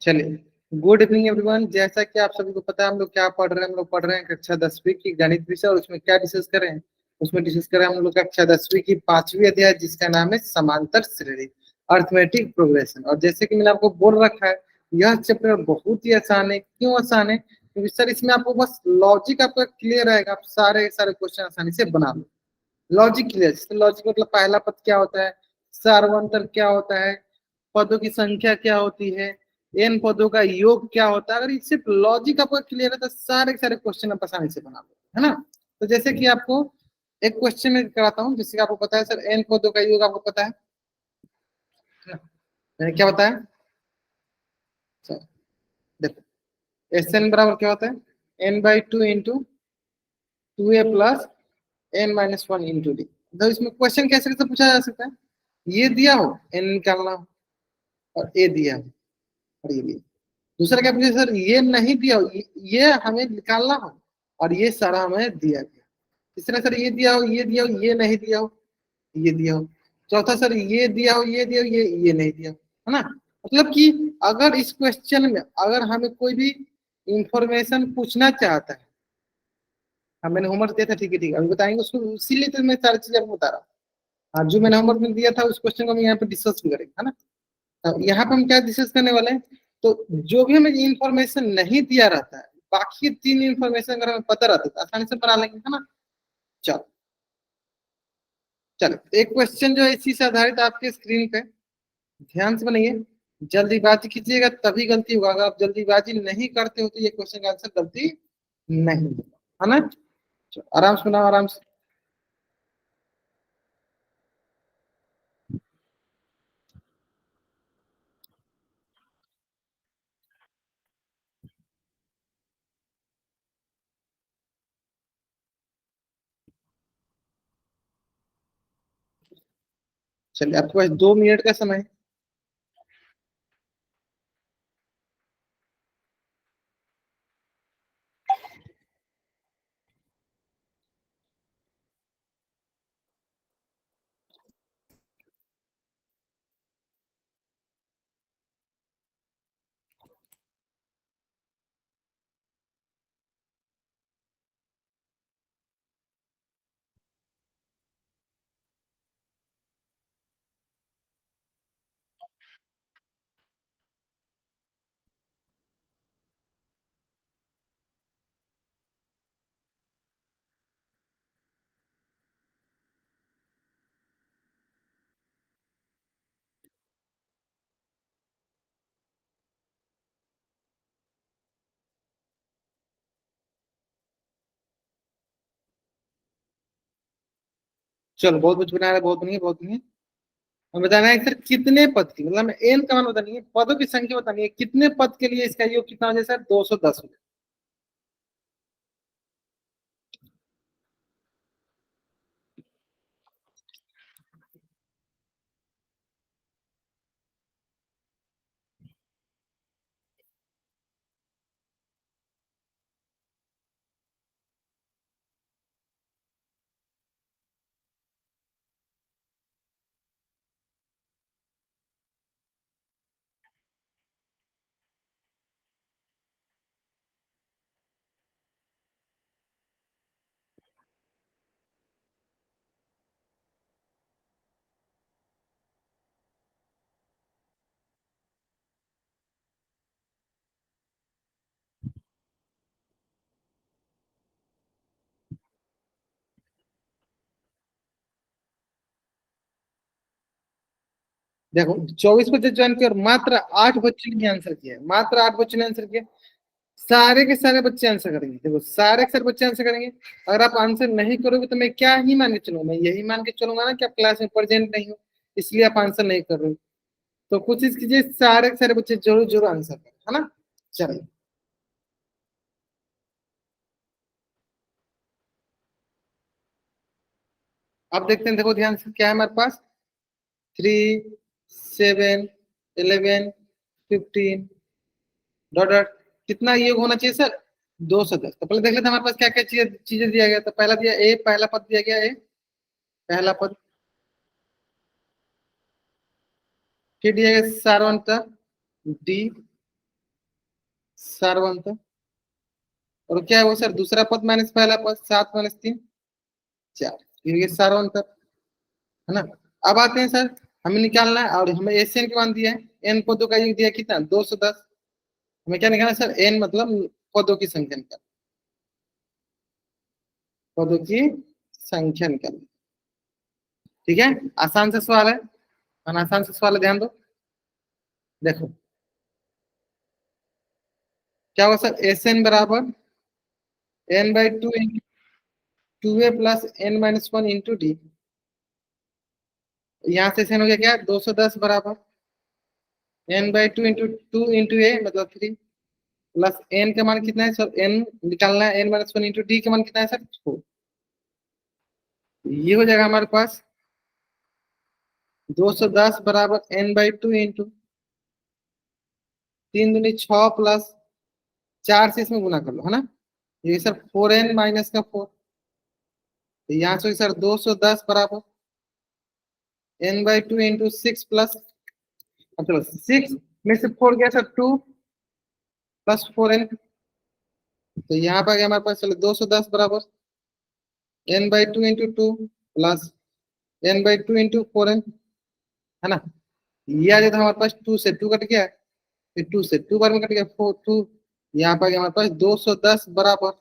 चलिए, good evening everyone. जैसा कि आप सभी को पता है हम लोग क्या पढ़ रहे हैं। हम लोग पढ़ रहे हैं कक्षा 10वीं की गणित विषय, और उसमें क्या डिस्कस करें। उसमें डिस्कस करें हम लोग कक्षा 10वीं की 5वीं अध्याय, जिसका नाम है समांतर श्रेणी, अर्थमेटिक प्रोग्रेशन। और जैसे कि मैंने आपको बोल रखा है, यह चैप्टर बहुत ही आसान है। क्यों आसान है? क्योंकि सर इसमें आपको बस लॉजिक आपका क्लियर रहेगा, आप सारे सारे क्वेश्चन आसानी से बना लो। लॉजिक क्लियर, जैसे लॉजिक मतलब पहला पद क्या होता है, सार्वंतर क्या होता है, पदों की संख्या क्या होती है, एन पदों का योग क्या होता है। अगर ये सिर्फ लॉजिक आपका क्लियर है तो सारे सारे क्वेश्चन आप आसानी से बना लो, है ना। तो जैसे कि आपको एक क्वेश्चन में कराता हूँ, जैसे कि आपको पता है सर एन पदों का योग आपको पता है ना? मैंने क्या बताया सर? देखो, एस एन बराबर क्या होता है, n/2 into 2a plus n-1 into D. तो इसमें क्वेश्चन कैसे कैसे पूछा जा सकता है, ये दिया हो एन निकालना हो, और ए दिया हो, और ये दिया। दूसरा क्या पूछे सर, ये नहीं दिया हो, ये हमें निकालना हो, और ये सारा हमें दिया गया। तीसरा सर ये दिया हो, ये दिया हो, ये नहीं दिया हो, ये दिया हो। चौथा सर ये दिया हो, ये दिया हो, ये नहीं दिया हो, है ना। मतलब कि अगर इस क्वेश्चन में अगर हमें कोई भी इंफॉर्मेशन पूछना चाहता है, हाँ मैंने होमवर्क दिया था, ठीक है ठीक है, अभी बताएंगे उसको, इसीलिए तो मैं सारी चीजें आपको बता रहा हूँ। हाँ, जो मैंने होमवर्क में दिया था उस क्वेश्चन को हम यहाँ पे डिस्कस भी करेंगे, है ना। अब यहाँ पे हम क्या डिस्कस करने वाले हैं, तो जो भी हमें इंफॉर्मेशन नहीं दिया रहता है, बाकी तीन इंफॉर्मेशन अगर हमें पता रहता है तो आसानी से बना लेंगे, है ना। चलो चलो, एक क्वेश्चन जो है इसी से आधारित आपके स्क्रीन पे, ध्यान से बनाइए। जल्दीबाजी कीजिएगा तभी गलती होगा, अगर आप जल्दीबाजी नहीं करते हो तो ये क्वेश्चन का आंसर गलती नहीं होगा, है ना। चलो, आराम से बनाओ, आराम से। चलिए, आपके पास 2 मिनट का समय है। चलो, बहुत कुछ बना रहा है, बहुत बढ़िया बहुत बढ़िया। हमें बताना है सर कितने पद की, मतलब एन का मान बतानी है, पदों की संख्या बतानी है, कितने पद के लिए इसका योग कितना हो जाए सर, 210 हो जाए। देखो, 24 बच्चे ज्वाइन किए और मात्र 8 बच्चों ने आंसर किया है, मात्र 8 बच्चों ने आंसर किया। सारे के सारे बच्चे आंसर करेंगे, देखो सारे के सारे बच्चे आंसर करेंगे। अगर आप आंसर नहीं करोगे तो मैं क्या ही मान के चलूंगा, मैं यही मान के चलूंगा ना कि आप क्लास में प्रेजेंट नहीं हो, इसलिए आप आंसर नहीं कर रहे हो। तो कोशिश कीजिए सारे के सारे बच्चे जरूर जरूर आंसर करें, है ना। चलिए, अब देखते हैं, देखो ध्यान से क्या है हमारे पास, 3, 7, 11, 15 डॉट डॉट, कितना योग होना चाहिए सर, 210। तो पहले देख लेते हैं हमारे पास क्या क्या चीजें चीजें दिया गया। तो पहला दिया ए, पहला पद दिया गया ए, पहला पद। फिर दिया गया सारवंत डी, सारवंत। और क्या है वो सर, दूसरा पद माइनस पहला पद, 7 - 3 4, ये सारवंत है ना। अब आते हैं सर, हमें निकालना है और हमें एसएन के मान दिया है, एन पदों का योग दिया कितना 210। हमें क्या निकालना है सर, एन मतलब पदों की संख्या निकाल, पदों की संख्या निकाल। ठीक है, आसान से सवाल है, आसान से सवाल है, ध्यान दो। देखो क्या होगा सर, एस एन बराबर n/2 into 2a plus n-1 into D. यहाँ से एन हो गया क्या, 210 बराबर n/2 इंटू 2 इंटू a मतलब 3 प्लस n का मान कितना है सर, n निकालना है, n-1 इंटू डी का मान कितना है सर 4। ये हो जाएगा हमारे पास 210 बराबर n/2 इंटू 3 दूनी 6 प्लस 4 से इसमें गुना कर लो, है ना। ये सर 4n-4, तो यहाँ से सर 210 बराबर n/2 इंटू 6 प्लस, मतलब 6 में से 4 गया सर 2 प्लस 4n, तो यहाँ पर आ गया हमारे पास, चलो 210 बराबर n/2 into 2 plus n/2 into 4n, है ना। ये आ जाता है हमारे पास, 2 से 2 कट गया, फिर 2 से 2 बार में कट गया 4 2, यहाँ पर आ गया हमारे पास 210 बराबर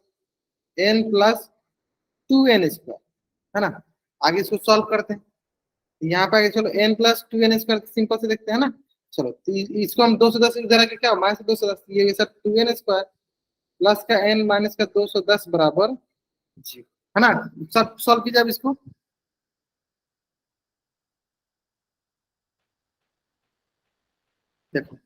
n प्लस 2n स्क्वायर, है ना। आगे इसको सॉल्व करते हैं, यहाँ पे आगे चलो n+2n स्क्वायर सिंपल से देखते हैं ना। चलो तो इसको हम 210 इधर आके क्या -210, ये सर 2n स्क्वायर प्लस का n माइनस का 210 बराबर 0, है ना। सब सॉल्व कीजिए अब इसको। देखो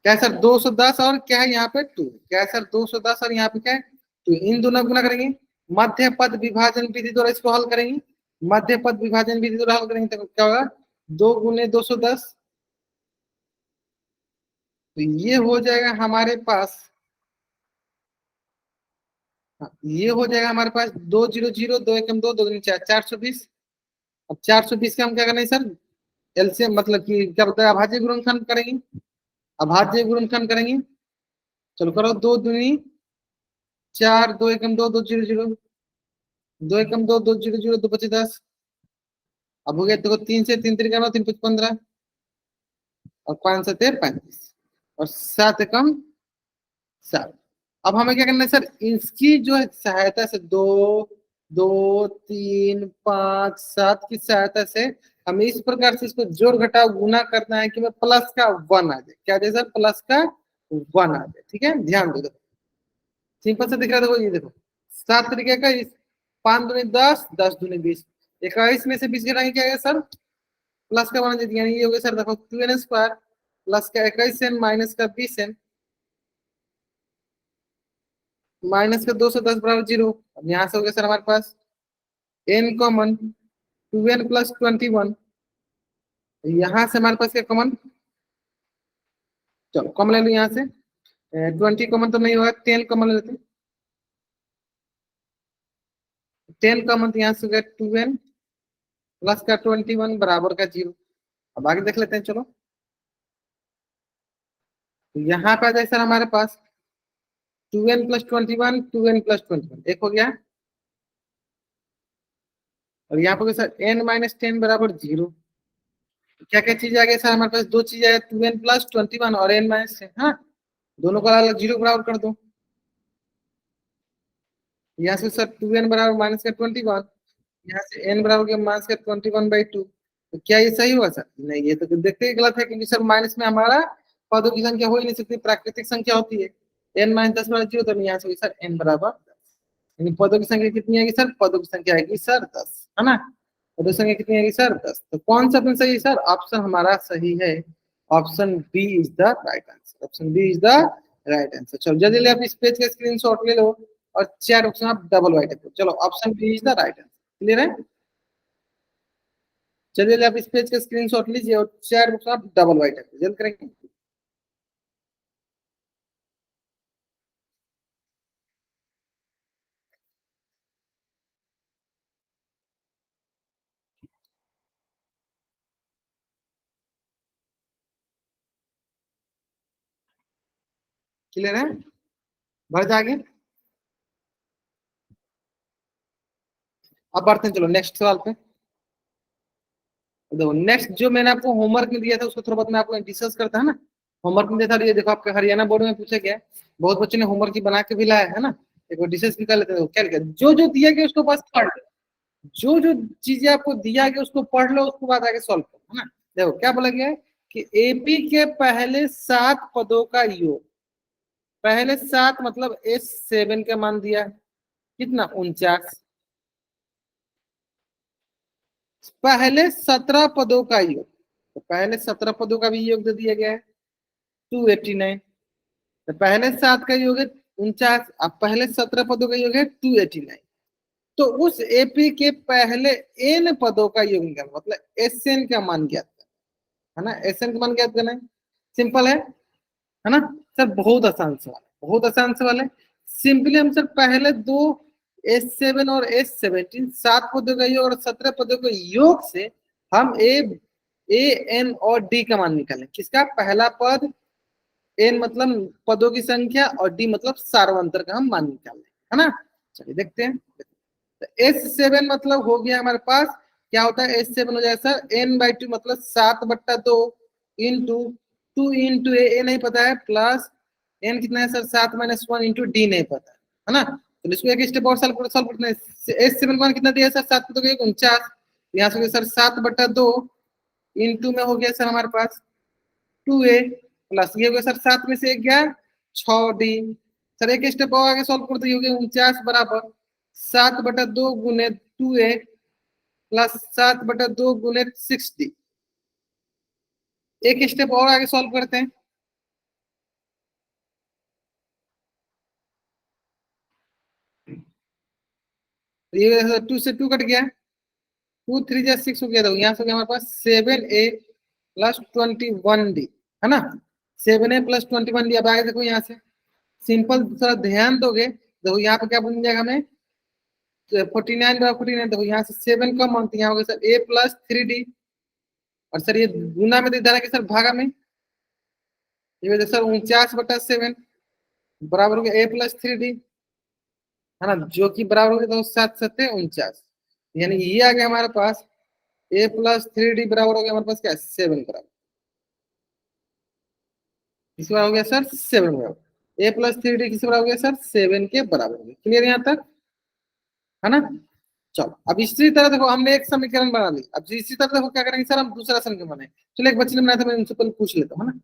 क्या है सर, 210 और क्या है यहाँ पे 2, क्या है सर 210 और यहाँ पे क्या है 2, इन दोनों गुना करेंगे, मध्य पद विभाजन विधि द्वारा इसको हल करेंगे, मध्य पद विभाजन विधि द्वारा हल करेंगे तो क्या होगा, 2 × 210, तो ये हो जाएगा हमारे पास, हाँ, ये हो जाएगा हमारे पास 2 0 0 2 1 2 2 4 420। अब 420 का हम क्या करेंगे सर, एलसीएम मतलब कि क्या बोलते हैं, अभाज्य गुणनखंड करेंगे, अभाज्य गुणनखंड करेंगे। चलो करो, 2 दूनी 4 2 1 2 2 0 0, 2 1 2 2 0 0 2 × 5 = 10। अब हो गया देखो, 3 से 3 × 3 = 9 3 × 5 = 15, और 5 × 7 = 35, और 7 × 1 = 7। अब हमें क्या करना है सर, इसकी जो है सहायता से, 2 2 3 5 7 की सहायता से हमें इस प्रकार से इसको जोड़ घटाव गुना करना है कि मैं प्लस का 1 आ जाए, क्या आ जाए सर, प्लस का 1 आ जाए। ठीक है, ध्यान दो, देखो सिंपल से दिख रहा है, देखो ये देखो 7 × 21, 5 दूनी 10, 10 दूनी 20, 21 में से 20 घटाएंगे क्या आएगा सर, प्लस का 1 आ जाएगा, यानी ये हो गया सर, देखो 2n² प्लस का 21n माइनस का 20n माइनस का 210 बराबर 0। अब यहाँ से हो गया सर हमारे पास n कॉमन, 2n+21, यहाँ से हमारे पास क्या कॉमन, चलो कॉमन ले लो यहाँ से, 20 कॉमन तो नहीं होगा, 10 कॉमन ले लेते हैं, 10 कॉमन तो यहाँ से हो गया 2n प्लस का 21 बराबर का 0। अब आगे देख लेते हैं, चलो तो यहाँ पे आ जाए सर हमारे पास 2n+21 2n+21 एक हो गया, और यहाँ पे सर n-10 बराबर 0। क्या क्या चीज आ गया सर हमारे पास, दो चीज है, 2n+21 और n-10, हाँ दोनों को अलग 0 बराबर कर दो। यहाँ से सर 2n बराबर -21, यहाँ से n बराबर के -21/2, तो क्या ये सही हुआ सर, नहीं ये तो देखते ही गलत है, क्योंकि सर माइनस में हमारा पदों की संख्या हो ही नहीं सकती, प्राकृतिक संख्या होती है, n-10 बराबर 0, तो यहाँ से सर n बराबर 10, यानी पदों की संख्या कितनी आएगी सर, पदों की संख्या आएगी सर 10, है ना। पदों की संख्या कितनी आएगी सर 10, तो कौन सा ऑप्शन सही है सर, ऑप्शन हमारा सही है, option B is the right answer, option B is the right answer. चलो जल्दी जल्दी आप इस पेज का स्क्रीनशॉट ले लो और चैट ऑप्शन आप डबल वाइट करो, चलो option B is the right answer, clear है। चलिए आप इस पेज का स्क्रीनशॉट लीजिए और चैट बॉक्स में आप डबल वाइट करो, जल्द करेंगे। क्लियर है। बढ़ जाएंगे। अब बढ़ते हैं, चलो नेक्स्ट सवाल पे। देखो नेक्स्ट जो मैंने आपको होमवर्क में दिया था उसको थोड़ा बहुत मैं आपको डिस्कस करता है ना। होमवर्क में दिया था, ये देखो आपके हरियाणा बोर्ड में पूछा गया है, बहुत बच्चों ने होमवर्क की बना के भी लाया है ना। एक बार डिस्कस भी कर लेते हैं, क्या लिखा है? जो जो दिया गया उसको बस पढ़ लो, जो जो चीजें आपको दिया गया उसको पढ़ लो, उसको बाद आगे सॉल्व करो, है ना। देखो क्या बोला गया है कि एपी के पहले 7 पदों का योग, पहले 7 मतलब S7 का मान दिया है कितना, 49। पहले 17 पदों का योग, तो पहले 17 पदों का भी योग दे दिया गया है 289। तो पहले 7 का योग है 49, अब पहले 17 पदों का योग है 289। तो उस एपी के पहले एन पदों का योग निकालना, मतलब एस एन का मान ज्ञात करना, है ना। एस एन का मान ज्ञात करना है, सिंपल है ना। सर बहुत आसान सवाल है, बहुत आसान सवाल है। सिंपली हम सर पहले दो S7 और S17, 7 पदों का योग और 17 पदों के योग से हम ए एन और डी का मान निकालें। किसका? पहला पद, एन मतलब पदों की संख्या और डी मतलब सार्वंतर का हम मान निकालें, है ना। चलिए देखते हैं। तो S7 मतलब हो गया हमारे पास, क्या होता है S7 हो जाएगा सर n/2 मतलब 7/2 इंटू 2 इंटू ए नहीं पता है, प्लस n कितना है सर 7 - 1 इंटू डी नहीं पता है ना। तो इसको एक स्टेप और सॉल्व करते हैं। S7 मान कितना दिया सर 7 तो 49, यहाँ से सर 7/2 इंटू में हो गया सर हमारे पास 2a, प्लस ये हो गया सर 7 में से एक गया 6d। सर एक स्टेप और आगे सॉल्व करते हो गया 49 बराबर 7/2 गुने 2a प्लस 7/2 गुने 6d। एक स्टेप और आगे सॉल्व करते हैं। तो ये 2 से 2 कट गया, 2 3 जा 6 हो गया, तो यहाँ से हो गया हमारे पास 7a प्लस 21d, है ना। 7a plus 21d। अब आगे देखो यहाँ से सिंपल, थोड़ा ध्यान दोगे देखो यहाँ पे क्या बन जाएगा हमें 49 बराबर 49। देखो यहाँ से 7 कम होती है, यहाँ हो गया सर a प्लस 3d। और सर ये गुना में इधर है कि सर भागा में, ये वजह सर 49/7 बराबर हो गया a प्लस 3d, है ना, जो कि बराबर हो गया तो 7 × 7 = 49। यानी ये आ गया हमारे पास a प्लस 3d बराबर हो गया हमारे पास क्या 7 बराबर, किस बराबर हो गया सर 7 बराबर। a प्लस 3d किस बराबर हो गया सर 7 के बराबर हो गया। क्लियर यहाँ तक, है ना। चलो अब इसी तरह देखो हमने एक समीकरण बना ली, अब इसी तरह देखो क्या करेंगे सर हम दूसरा समीकरण बनाए। चलो एक बच्चे ने बनाया था, मैं उनसे पहले पूछ लेता हूँ, है ना।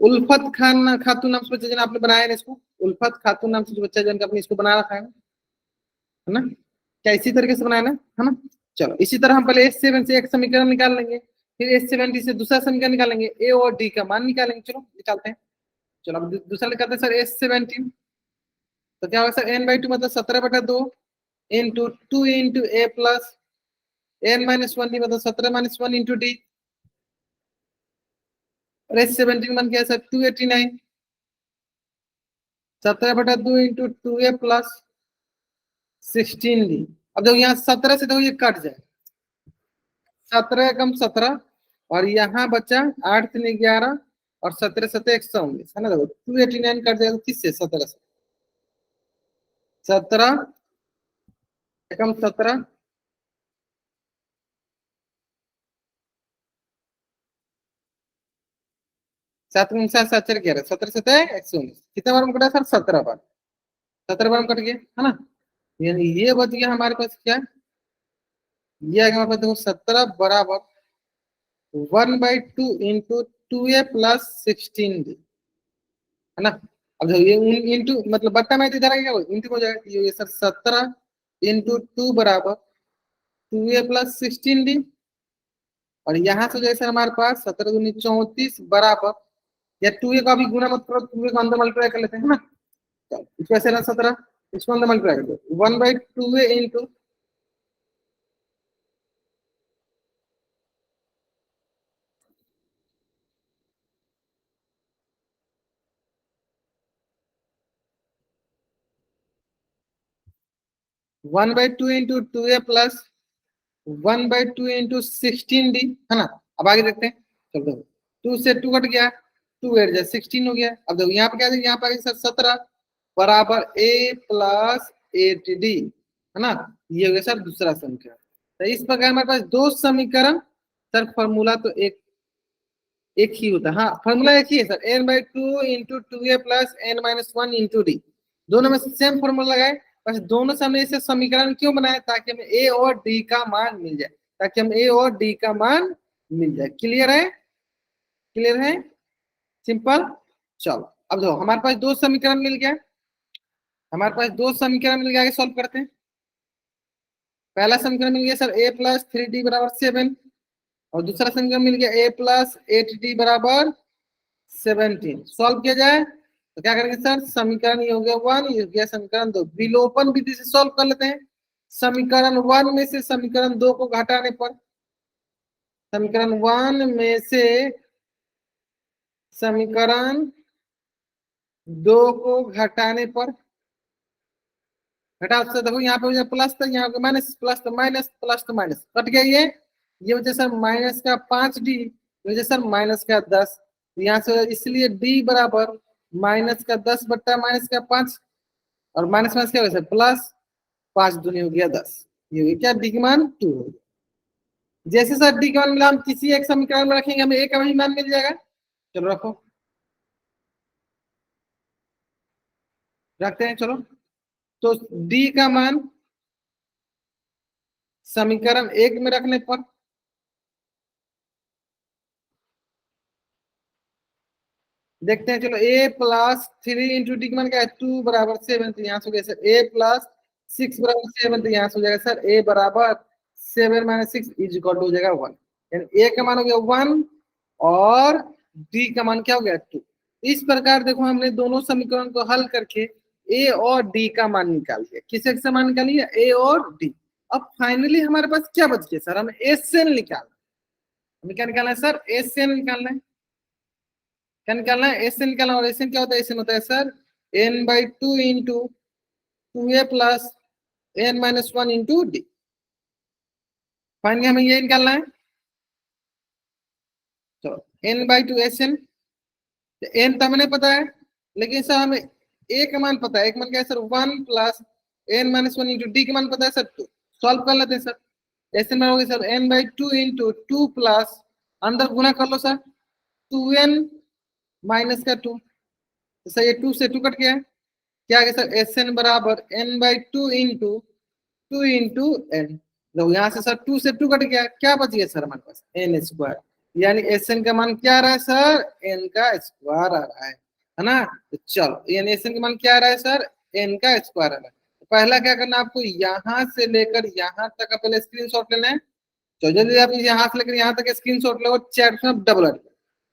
उल्फत खान खातून नाम से बच्चा जन आपने बनाया है ना इसको, उल्फत खातून नाम से जो बच्चा जन आपने इसको बना रखा है ना। क्या इसी तरीके से बनाया है ना। चलो इसी तरह हम पहले S7 से एक समीकरण निकाल लेंगे, फिर S70 से दूसरा समीकरण निकालेंगे, ए और डी का मान निकालेंगे। चलो निकालते हैं। चलो अब दूसरा निकालते हैं सर S17। तो क्या होगा सर n/2 मतलब 17/2 इंटू 2 इंटू ए प्लस n-1d मतलब 17 - 1 इंटू डी। और S17 मान क्या है sir 289, 17/2 into 2a plus 16d। अब देखो यहाँ 17 से देखो ये कट जाए, 17 कम 17 और यहाँ बचा 8 × 3 = 11 और 17 × 7 = 119, है ना। देखो 289 कट जाएगा किससे 17 से, 17 कम 17 7 × 7 = 11, 17 × 7 = 119, कितने बार में कटा सर 17 बार, 17 बार में कट गया, है ना। यानी ये बच गया हमारे पास क्या, ये आ गया हमारे पास देखो 17 बराबर 1/2 इंटू 2a प्लस 16d, है ना। अब देखो ये इंटू मतलब बट्टा में तो इधर आएगा इंटू हो जाएगा, ये सर 17 इंटू 2 बराबर 2a प्लस 16d। और यहाँ से जैसे हमारे पास 17 × 2 = 34 बराबर, या 2a का भी गुना मत करो, 2a को अंदर मल्टीप्लाई कर लेते हैं, है ना। इसको ऐसे ना 17 इसको अंदर मल्टीप्लाई कर दो 1/2a into 1/2 into 2a plus 1/2 into 16d, है ना। अब आगे देखते हैं, चलो 2 से 2 कट गया, टू एट जा 16 हो गया। अब देखो यहाँ पे क्या है, यहाँ पे सर 17 बराबर ए प्लस एट डी, है ना। ये हो गया सर दूसरा समीकरण। तो इस प्रकार हमारे पास दो समीकरण, सर फॉर्मूला तो एक ही होता है। हाँ फॉर्मूला एक ही है sir, n by two into two a plus n minus one into d. दोनों में सेम फॉर्मूला लगाए, बस दोनों से हमने इसे समीकरण क्यों बनाया, ताकि हमें ए और डी का मान मिल जाए, ताकि हम ए और डी का मान मिल जाए। क्लियर है, क्लियर है, सिंपल। चलो अब देखो हमारे पास दो समीकरण मिल गया, हमारे पास दो समीकरण मिल गया, आगे सॉल्व करते हैं। पहला समीकरण मिल गया सर ए प्लस थ्री डी बराबर 7, और दूसरा समीकरण मिल गया ए प्लस एट डी बराबर 17। सॉल्व किया जाए तो क्या करेंगे सर, समीकरण ये हो गया 1, ये हो गया समीकरण 2, विलोपन विधि से सॉल्व कर लेते हैं। समीकरण 1 में से समीकरण 2 को घटाने पर, समीकरण 1 में से समीकरण 2 को घटाने पर, घटा सकते, देखो यहाँ पे हो जाए प्लस, तो यहाँ पे माइनस, प्लस तो माइनस, प्लस तो माइनस, कट गया ये वजह सर माइनस का 5 डी, वजह सर माइनस का 10, यहाँ से इसलिए डी बराबर माइनस का 10 बट्टा माइनस का 5, और माइनस माइनस क्या होगा सर प्लस, 5 दूनी हो गया 10, ये हो गया क्या डी का मान 2 हो गया। जैसे सर डी का मान मिला, हम किसी एक समीकरण में रखेंगे, हमें ए का वही मान मिल जाएगा। चलो रखो, रखते हैं चलो। तो डी का मान समीकरण 1 में रखने पर, देखते हैं चलो, ए प्लस थ्री इंटू डी का मान क्या है 2 बराबर 7, तो यहाँ से हो गया सर ए प्लस 6 बराबर 7, तो यहाँ से हो जाएगा सर ए बराबर 7 माइनस 6 इज इक्वल टू हो जाएगा 1, यानी ए का मान हो गया 1 और डी का मान क्या हो गया 2। इस प्रकार देखो हमने दोनों समीकरण को हल करके ए और डी का मान निकाल लिया। किसे से मान निकाल लिया, ए और डी। अब फाइनली हमारे पास क्या बच गया सर, हमें एस एन निकालना। हमें क्या निकालना है सर, एस एन निकालना है। क्या निकालना है, एस एन निकालना है। और एस एन क्या होता है, एस एन होता है sir n by two into two a plus n minus one into d. Finally हमें ये निकालना है। चलो n by two s n, n तो हमें पता है, लेकिन सर हमें ए का मान पता है। एक मान क्या है sir 1 plus n minus one into d का मान पता है सर 2। सॉल्व कर लेते हैं सर। ऐसे में होगा sir n by two into two plus, अंदर गुना कर लो सर, 2n माइनस का 2, तो सर ये 2 से 2 कट गया है। क्या आ गया सर एस एन बराबर n by two into n. तो यहाँ से सर 2 से 2 कट गया, क्या बच गया सर हमारे पास एन स्क्वायर, यानी एस एन का मान क्या आ रहा है सर, एन का स्क्वायर आ रहा है ना। तो चलो यानी एस एन का मान क्या आ रहा है सर, एन का स्क्वायर आ रहा है। तो पहला क्या करना है आपको, यहाँ से लेकर यहाँ तक का पहले स्क्रीन शॉट लेना है। तो जल्दी आप यहाँ से लेकर यहाँ तक स्क्रीन शॉट लो, चैट में डबल ऐड।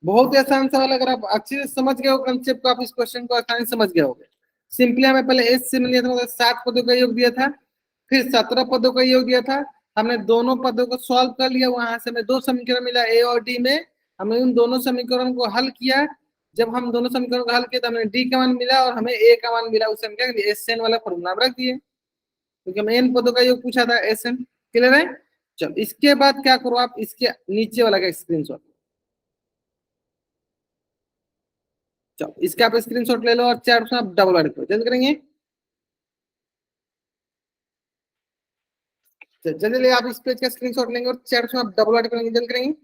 बहुत ही आसान सवाल, अगर आप अच्छे से समझ गए हो कंसेप्ट को, आप इस क्वेश्चन को आसानी से समझ गए होगे। सिंपली हमें पहले एस से लिया था, मतलब 7 पदों का योग दिया था, फिर 17 पदों का योग दिया था। हमने दोनों पदों को सॉल्व कर लिया, वहां से हमें दो समीकरण मिला ए और डी में। हमने उन दोनों समीकरण को हल किया। जब हम दोनों समीकरण को हल किया तो हमें डी का मान मिला और हमें ए का मान मिला। उसे हम क्या एस एन वाला फॉर्मूला रख दिए, क्योंकि हमें एन पदों का योग पूछा था, एस एन। क्लियर है। चलो इसके बाद क्या करो, आप इसके नीचे वाला का स्क्रीनशॉट, चलो इसका आप स्क्रीनशॉट ले लो और चैट में आप डबल ऐड करो, जल्द करेंगे। जल्दी आप इस पेज का स्क्रीनशॉट लेंगे और चैट में आप डबल ऐड करेंगे, जल्द करेंगे,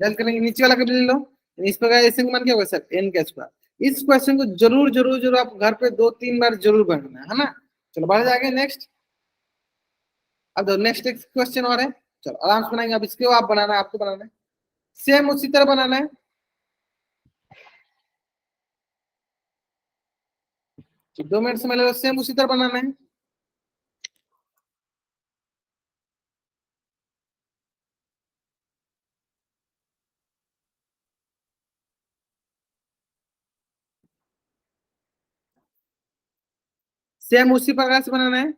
जल्द करेंगे। नीचे वाला कभी ले लो। इस प्रकार ऐसे मान क्या होगा सर, एन का स्क्वायर। इस क्वेश्चन को जरूर जरूर जरूर आप घर पे 2-3 बार जरूर बनाना है ना। चलो बढ़ जाएंगे नेक्स्ट। अब दो नेक्स्ट एक क्वेश्चन और है, चलो आराम से बनाएंगे। अब इसको आप बनाना है, आपको बनाना है, सेम उसी तरह बनाना है। 2 मिनट समय ले लो, सेम उसी तरह बनाना है। सेम उसी प्रकार से बनाना है।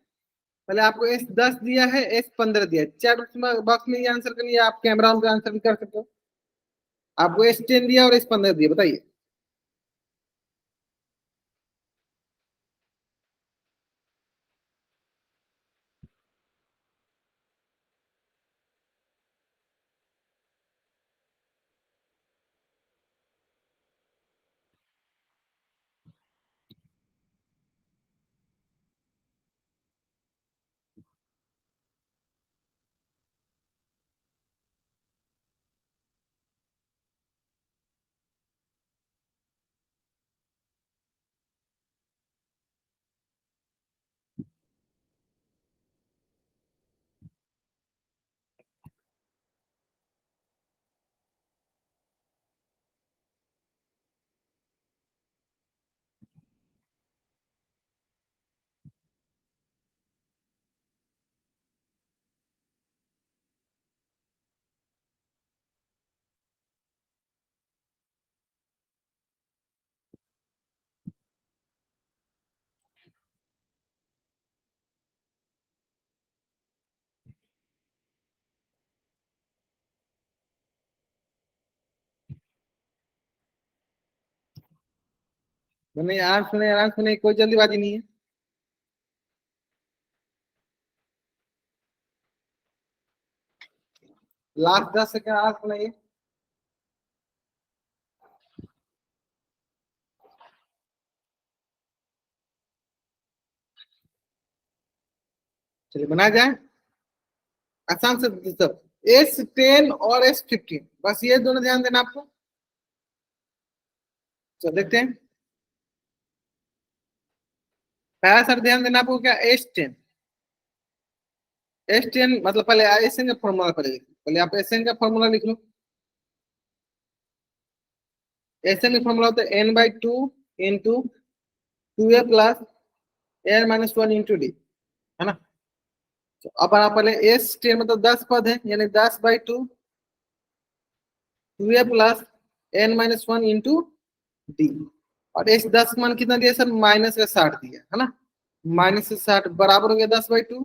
पहले आपको एस 10 दिया है, एस 15 दिया है। चैट बॉक्स में ये आंसर करनी है, आप कैमरा ऑन कर आंसर भी कर सकते हो। आपको एस 10 दिया और एस 15 दिया, बताइए। नहीं, आराम सुने, कोई जल्दीबाजी नहीं है। लास्ट 10 सेकंड आराम सुनाइए। चलिए बनाया जाए आसान से। सब S10 और S15, बस ये दोनों ध्यान देना आपको। चलो देखते हैं। पहला सर ध्यान देना आपको, क्या S10। S10 मतलब पहले एसएन का फॉर्मूला पहले आप एसएन का फॉर्मूला लिख लो। एसएन का फॉर्मूला होता है n/2 into 2a plus n-1 into D, है ना। तो अब आप पहले S10 मतलब 10 पद है, यानी 10/2 2a plus n-1 into D. और इस 10 मान कितना दिया सर, -60 दिया, है ना। -60 बराबर हो गया 10/2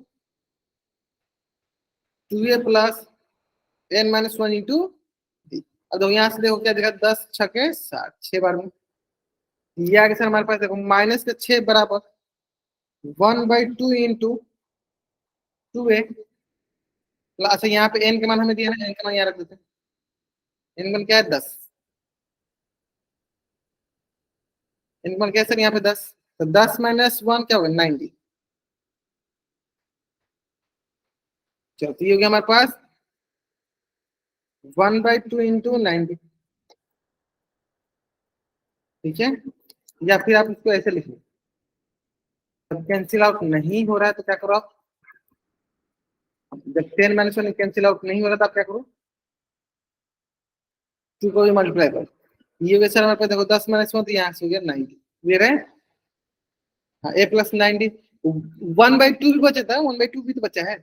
2a plus n-1 into D. अब तो यहाँ से देखो क्या देखा, 10×6 = 60, 6 बार में। ये आगे सर हमारे पास देखो -6 बराबर 1/2 इंटू 2a। अच्छा यहाँ पे n के मान हमें दिया ना, n के मान यहाँ रख देते हैं। n मान क्या है 10, n मान क्या है सर यहाँ पे 10, तो 10 - 1 क्या होगा 90। चलो तो ये हो गया हमारे पास 1/2 इंटू 90, ठीक है। या फिर आप इसको ऐसे लिख लो। जब कैंसिल आउट नहीं हो रहा है तो क्या करो आप, जब 10 - 1 कैंसिल आउट नहीं हो रहा था आप क्या करो, 2 को भी मल्टीप्लाई करो। ये वैसे हमारे पास देखो 10 - 1 तो यहाँ से हो गया 90, ये रहे। हाँ a प्लस 90, 1/2 भी बचा था, 1/2 भी तो बचा है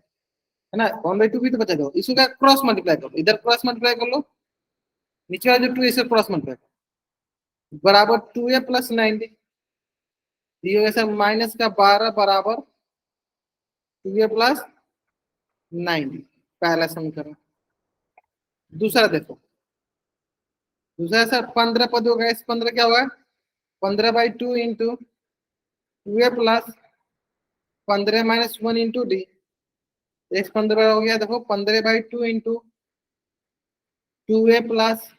ना, 1/2 भी तो बचा था। इसको क्या क्रॉस मल्टीप्लाई करो, इधर क्रॉस मल्टीप्लाई कर लो, नीचे वाला जो 2 इसे क्रॉस मल्टीप्लाई करो, बराबर 2a प्लस 90। ये होगा सर -12 बराबर 2a प्लस 90, पहला समीकरण। दूसरा देखो, दूसरा सर 15 पद होगा, इस 15 क्या होगा 15/2 into 2a plus 15 - 1 into D. इस 15 हो गया देखो 15/2 into 2a plus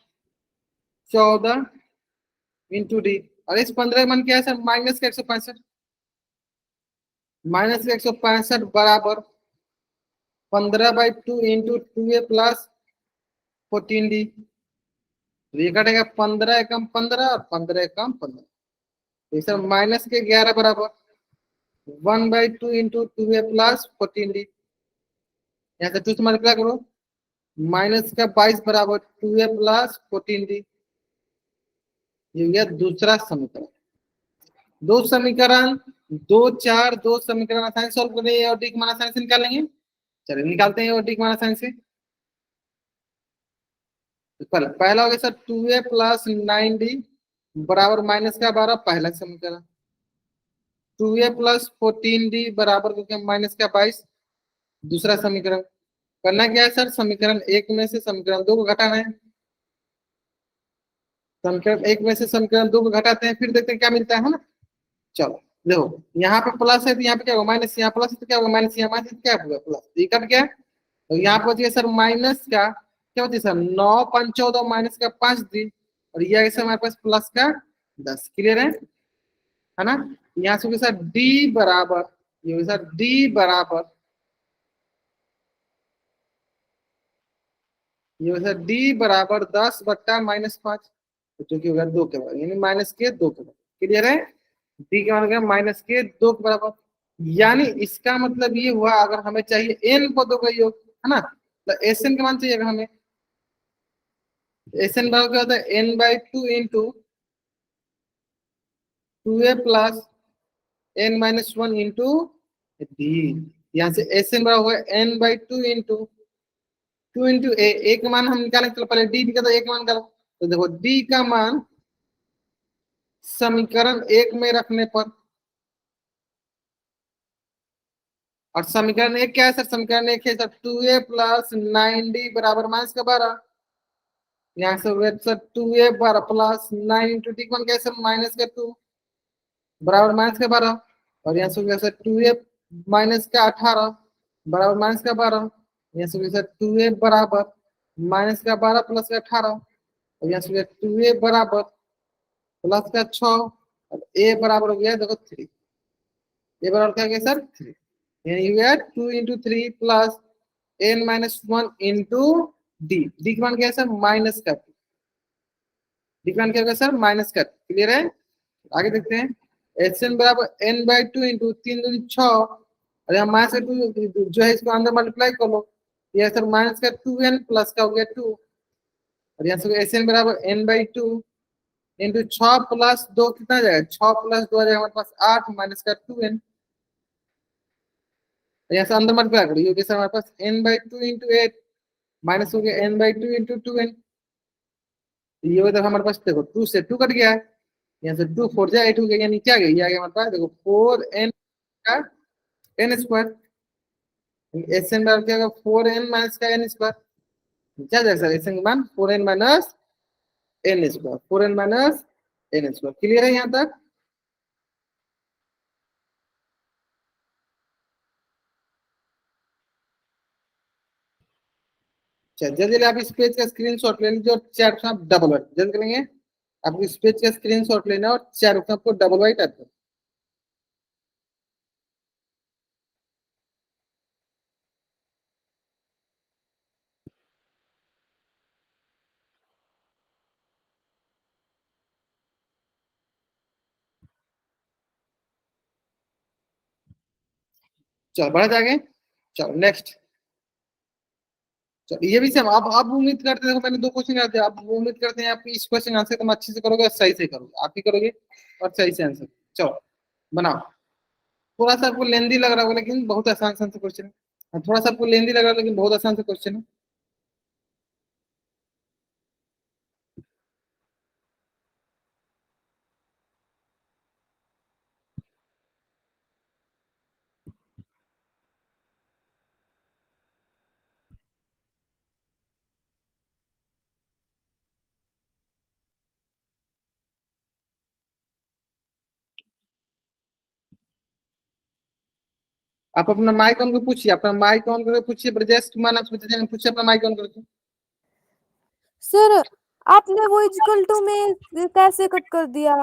14 into D. और इस 15 मन क्या है सर, -165, -165 बराबर 15/2 इंटू 2a प्लस 14d। ये कटेगा 15 एकम 15 और 15 एकम 15, तो सर -11 बराबर 1/2 इंटू 2a प्लस 14d। यहाँ से 2 से मल्टीप्लाई करो, -22 बराबर 2a प्लस 14d। ये हो गया दूसरा समीकरण। दो समीकरण, दो समीकरण आसानी से सॉल्व करें, और डी का मान आसानी से निकालेंगे। चलिए निकालते हैं और डी का मान आसानी से। पहला हो गया सर 2a प्लस 9d बराबर -12, पहला समीकरण। 2a प्लस 14d बराबर -22, दूसरा समीकरण। करना क्या है सर, समीकरण एक में से समीकरण दो को घटाना है। समीकरण एक में से समीकरण दो को घटाते हैं, फिर देखते हैं क्या मिलता है ना। चलो देखो, यहाँ पे प्लस है तो यहाँ पे क्या होगा माइनस, यहाँ प्लस है तो क्या होगा माइनस, यहाँ माइनस क्या होगा प्लस, ये कट गया। तो यहाँ पे बचिए सर माइनस का क्या होती है सर, 9×5 = 14, माइनस का 5 दी, और ये आगे से हमारे पास प्लस का 10। क्लियर है ना। यहाँ से सर डी बराबर, ये सर डी बराबर, ये सर डी बराबर 10/-5, जो कि होगा 2 के बराबर, यानी -2 के बराबर। क्लियर है, डी का मान हो गया -2 के बराबर। यानी इसका मतलब ये हुआ, अगर हमें चाहिए n पदों का योग, है ना, तो एस एन का मान चाहिए अगर हमें। एस एन बराबर क्या होता है, n/2 into 2a plus n-1 into D. यहाँ से एस एन बराबर होगा n/2 इंटू 2 इंटू ए का मान हम निकालें, चलो पहले डी का, तो ए का मान निकालो। तो देखो डी का मान समीकरण एक में रखने पर, और समीकरण एक क्या है सर, समीकरण एक है सर 2a प्लस 9d बराबर -12। यहाँ से हो गया sir 2a plus 9 into d का मान क्या है सर -2। बराबर माइनस का 12, और यहाँ से हो गया सर 2a माइनस का 18 बराबर माइनस का 12, यहाँ से हो गया सर 2a बराबर माइनस का 12 प्लस का 18, और यहाँ से हो गया 2a बराबर प्लस का 6, और a बराबर हो गया देखो 3। ए बराबर क्या हो गया सर 3, यानी हो गया 2 × 3 प्लस n-1 इंटू डी का मान क्या है सर माइनस का, डी का मान क्या होगा सर माइनस का। क्लियर है? आगे देखते हैं। एच एन बराबर n/2 इंटू 3×6, और यहाँ माइनस का 2 जो है इसको अंदर मल्टीप्लाई कर लो, यह सर माइनस का 2n प्लस का हो गया 2, और यहाँ से एच एन बराबर n/2 इंटू 6 प्लस 2 कितना आ जाएगा, 6 प्लस 2 आ जाएगा हमारे पास 8 माइनस का 2n, यहाँ से अंदर मल्टीप्लाई करो, ये हो गया सर हमारे पास n/2 इंटू 8 माइनस हो गया n/2 इंटू 2n, ये हो हमारे पास देखो 2 से 2 कट गया है, यहाँ से 2 4 जा 8 हो गया, यानी क्या गया, ये आ गया हमारे पास देखो 4n का n स्क्वायर, एस एन बराबर क्या होगा 4n माइनस का n स्क्वायर, क्या जाएगा सर एस एन का मान 4n minus n square, 4n minus n square. Clear है यहाँ तक? चलिए जल्दी जल्दी आप इस पेज का स्क्रीनशॉट ले लीजिए और चैट में आप डबल वाइट जल्द करेंगे, आपको इस पेज का स्क्रीनशॉट लेना है और चैट में आपको डबल वाइट आता है। चलो बढ़ा जाएंगे। चलो नेक्स्ट। चलो ये भी सेम, आप उम्मीद करते देखो मैंने 2 क्वेश्चन करते हैं, आप उम्मीद करते हैं आप इस क्वेश्चन आंसर तुम अच्छे से करोगे और सही से करोगे, आप ही करोगे और सही से आंसर। चलो बनाओ। थोड़ा सा आपको लेंदी लग रहा होगा लेकिन बहुत आसान आसान से क्वेश्चन है, थोड़ा सा आपको लेंदी लग रहा है लेकिन बहुत आसान से क्वेश्चन है। आप अपना माइक ऑन करके पूछिए, अपना माइक ऑन करके पूछिए, ब्रजेश कुमार नाम से बता पूछिए अपना माइक ऑन करके। सर आपने वो इक्वल टू में कैसे कट कर दिया?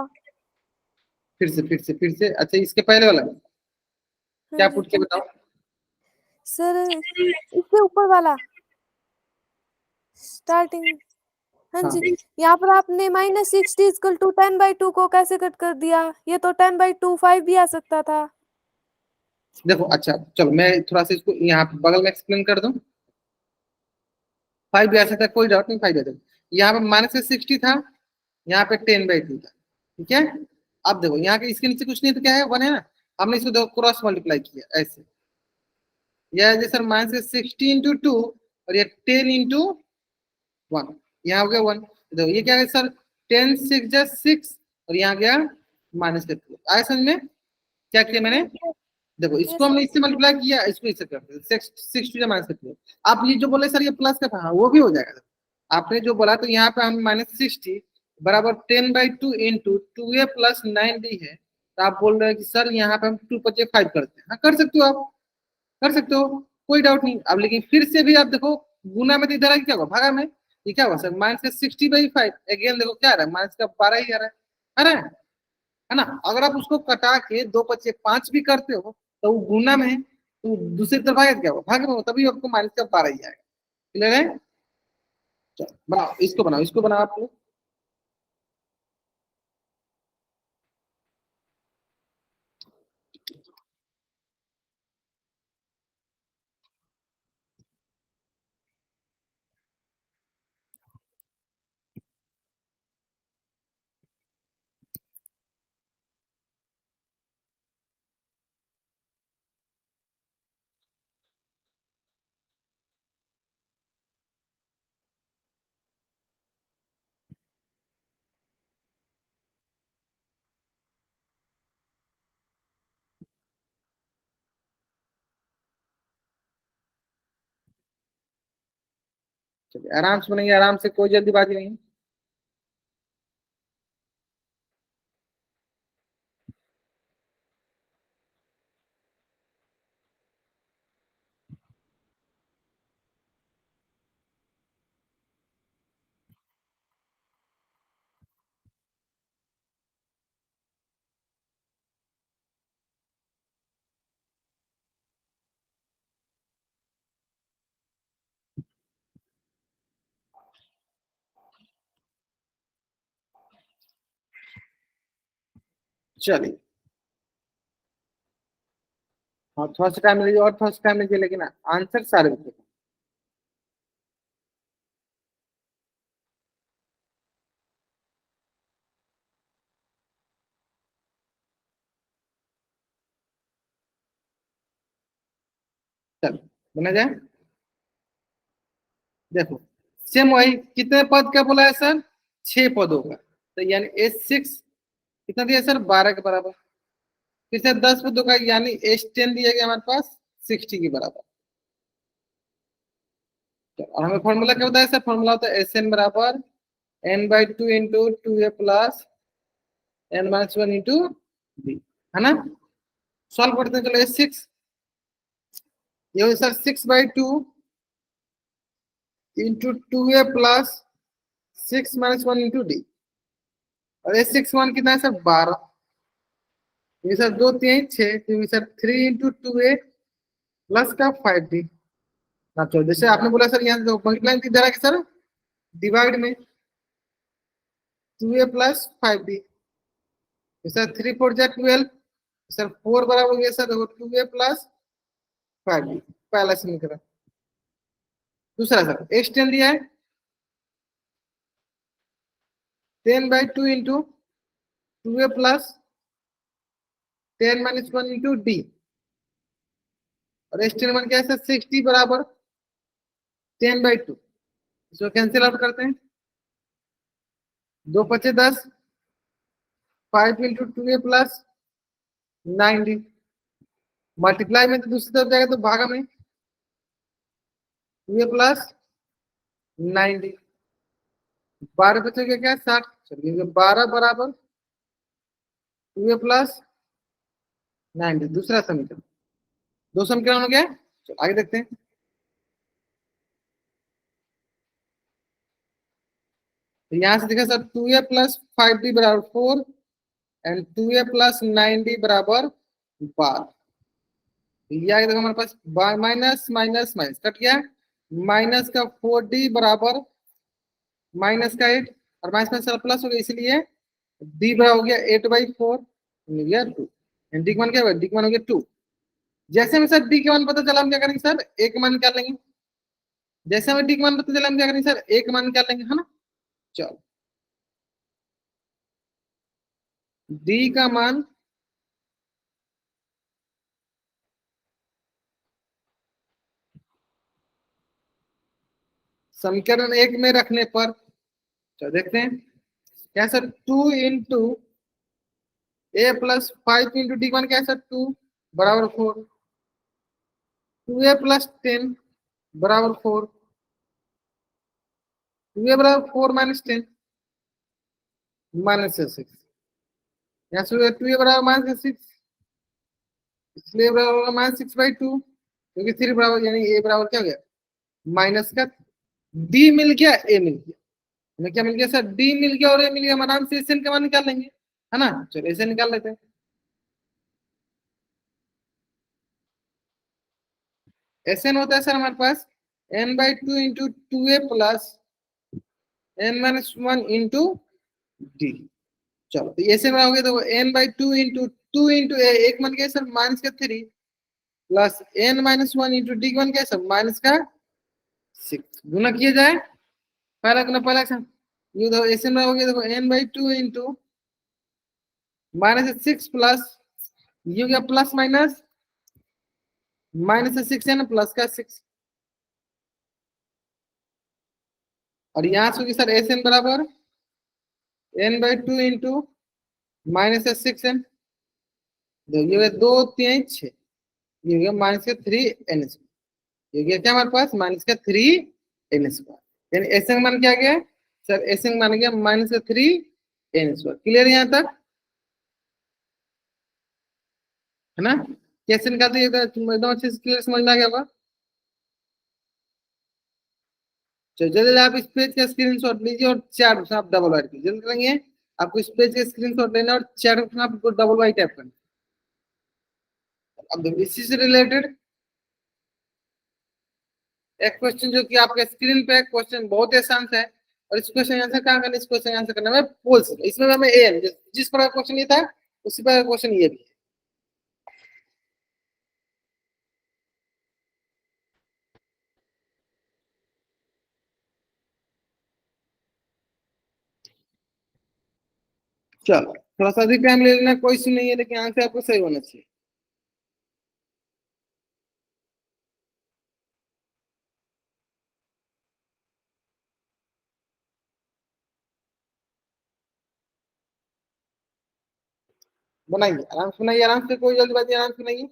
फिर से अच्छा इसके पहले वाला में हाँ क्या जी। पूछ के बताओ। सर इसके ऊपर वाला स्टार्टिंग। हाँ हाँ जी। यहाँ पर आपने -60 इक्वल टू 10/2 को कैसे कट कर दिया? ये तो 10/2 5 भी आ सकता था। देखो अच्छा चलो मैं थोड़ा सा इसको यहाँ पे बगल में एक्सप्लेन कर दूं। 5 भी आ सकता है, कोई डाउट नहीं, 5 आ जाएगा। यहाँ पे -60 था, यहाँ पे 10/2 था, ठीक है। अब देखो यहाँ के इसके नीचे कुछ नहीं तो क्या है 1 है ना, हमने इसको देखो क्रॉस मल्टीप्लाई किया ऐसे, यह है सर -60 इंटू 2 और ये 10 इंटू 1, यहाँ हो गया 1। देखो ये क्या है सर 10 6 जा 6 और यहाँ गया माइनस का 2, आया समझ में क्या किया मैंने? देखो इसको यस हमने इससे मल्टीप्लाई किया, इसको इससे करते हैं 6 माइनस करते हैं। आप ये जो बोले सर ये प्लस का था, हाँ वो भी हो जाएगा। आपने जो बोला तो यहाँ पे हम -60 बराबर 10/2 इंटू 2a प्लस 9b है, तो आप बोल रहे हैं कि सर यहाँ पे हम 2 × 5 करते हैं, हाँ कर सकते हो आप, कर सकते हो, कोई डाउट नहीं। अब लेकिन फिर से भी आप देखो गुना में तो इधर क्या होगा भागा में, ये क्या होगा सर -60/5, अगेन देखो क्या आ रहा है माइनस का 12 ही आ रहा है, आ रहा है ना। अगर आप उसको कटा के 2 × 5 भी करते हो तो वो गुना में है, तो दूसरी तरफ आएगा क्या होगा भाग में हो, तभी आपको माइनस का 12 ही आएगा। क्लियर है? चलो बनाओ इसको बनाओ आप लोग। चलिए आराम से बनेंगे, आराम से, कोई जल्दीबाजी नहीं। चलिए, हाँ थोड़ा सा टाइम लीजिए और थोड़ा सा टाइम लीजिए, लेकिन आंसर सारे बच्चों का। चलो बना जाए। देखो, सेम वही, कितने पद का बोला है सर? 6 पदों का। तो यानी S6 कितना दिया सर? 12 के बराबर। फिर से 10 पदों का, यानी S10 दिया गया हमारे पास 60 के बराबर। तो हमें फॉर्मूला क्या बताया सर? फॉर्मूला होता है SN बराबर n/2 into 2a plus n-1 into b, है ना? सॉल्व करते हैं, चलो S6 ये हो sir 6/2 into 2a plus 6-1 into d। और S6 कितना है सर? 12। ये सर 2 3 6, तो ये सर 3 इंटू 2a प्लस का 5d। ना तो जैसे आपने बोला सर, यहाँ तो मल्टीप्लाई की तरह सर डिवाइड में 2a प्लस 5d। सर 3 4 जा 12, सर 4 बराबर हो गया सर 2a प्लस 5d। पहला समीकरण। दूसरा सर x10 दिया है 10/2 into 2a plus 10-1 into d। और x10 वन क्या है सर? 60 बराबर 10/2। इसको कैंसिल आउट करते हैं, 2 5 10, 5 into 2a plus 9d। Multiply में तो दूसरी तरफ जाएगा तो भागा में 2a प्लस 9d। 12 बचेगा क्या? 60। चलिए 12 बराबर 2a प्लस 9d। दूसरा समीकरण। दो समीकरण हो गया। चलो आगे देखते हैं। तो यहां से देखा सर 2a प्लस 5d बराबर 4 एंड 2a प्लस 9d बराबर 12। ये आगे देखो हमारे पास माइनस माइनस माइनस कट गया, माइनस का 4d बराबर माइनस का 8, और माइनस में सर प्लस हो गया, इसलिए d बराबर हो गया 8/4 हो गया 2। डी का मान क्या होगा? डी का मान हो गया 2। जैसे हमें सर डी के मान पता चला, हम क्या करेंगे सर? एक मान निकाल लेंगे। जैसे हमें डी का मान पता चला, हम क्या करेंगे सर? एक मान निकाल लेंगे, है ना? चलो, डी का मान समीकरण 1 में रखने पर, चलो देखते हैं क्या सर? 2 इंटू ए प्लस 5 इंटू डी वन क्या है सर? 2 बराबर 4। 2a प्लस 10 बराबर 4। 2a बराबर 4 माइनस 10 माइनस 6। यहाँ से 2a बराबर माइनस 6, इसलिए बराबर माइनस 6/2, क्योंकि 3 बराबर, यानी a बराबर क्या हो गया? माइनस का d मिल गया, a मिल गया। हमें क्या मिल गया सर? d मिल गया और a मिल गया। हम आराम से SN का मान निकाल लेंगे, है ना? चलो ऐसे निकाल लेते हैं। SN होता है सर हमारे पास n/2 into 2a plus n-1 into d। चलो तो ऐसे में हो गया, तो n/2 इंटू 2 इंटू a, एक मान क्या है सर? माइनस का 3 plus n-1 into D one क्या है सर? माइनस का 6। गुना किया जाए, पहला गुना पहला का, ये देखो ऐसे में हो गया, देखो n/2 इंटू -6 प्लस, ये हो गया प्लस माइनस, -6 है ना, प्लस का 6। और यहाँ से होगी सर SN बराबर n/2 इंटू -6n, ये हो गया 2 3 6, ये हो गया माइनस का 3n, ये गया क्या हमारे पास? माइनस का 3n²। यानी SN मान क्या गया सर? SN मान गया माइनस का 3n²। क्लियर यहाँ तक, है ना? कैसे निकालते हैं एकदम अच्छे से क्लियर समझ में आ गया होगा। चलो जल्दी आप इस पेज का स्क्रीनशॉट लीजिए और चैट आप डबल वाइट कीजिए, जल्दी करेंगे। आपको इस पेज का स्क्रीनशॉट लेना और चैट में आपको डबल वाइट टाइप करना। अब देखो इसी से रिलेटेड एक क्वेश्चन जो कि आपके स्क्रीन पे, क्वेश्चन बहुत आसान है, और इस क्वेश्चन आंसर कहाँ करना? इस क्वेश्चन आंसर करना है पोल से। इसमें हमें ए जिस पर क्वेश्चन ये था उसी पर क्वेश्चन ये भी है। चलो थोड़ा सा अधिक टाइम ले लेना, कोई इशू नहीं है, लेकिन आंसर आपको सही होना चाहिए। बनाइए, आराम से बनाइए, आराम से, कोई जल्दबाजी, आराम से बनाइए।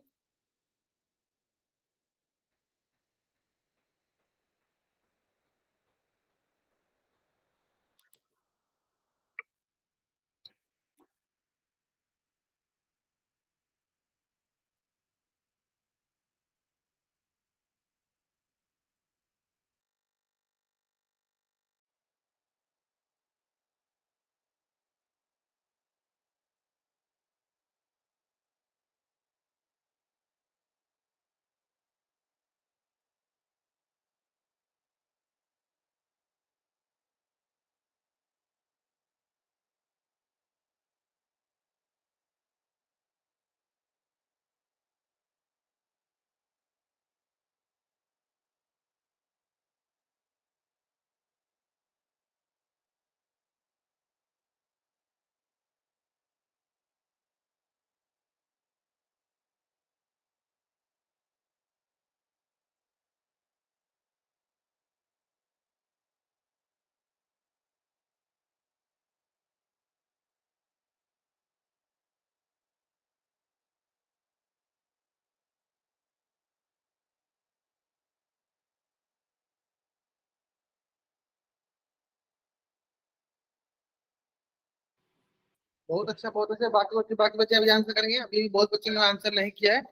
बहुत अच्छा, बहुत अच्छा। बाकी बच्चे अभी आंसर करेंगे, अभी बहुत बच्चों ने आंसर नहीं किया है।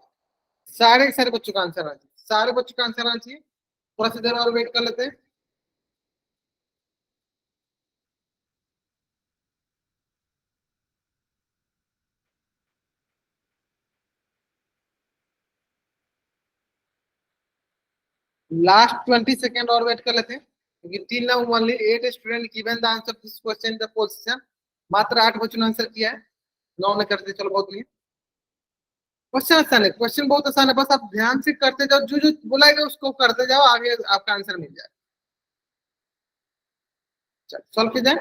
सारे के सारे बच्चों का आंसर आना चाहिए, सारे बच्चों का आंसर आना चाहिए। थोड़ा सा देर और वेट कर लेते हैं। लास्ट 20 सेकेंड और वेट कर लेते हैं, क्योंकि till now only 8 student given the answer this question the position. मात्र 8 बच्चों ने आंसर किया है, 9 ने कर दिया। चलो बहुत नहीं, क्वेश्चन आसान है, क्वेश्चन बहुत आसान है, बस आप ध्यान से करते जाओ, जो जो बुलाएगा उसको करते जाओ, आगे आपका आंसर मिल जाए। चलो सॉल्व की जाए।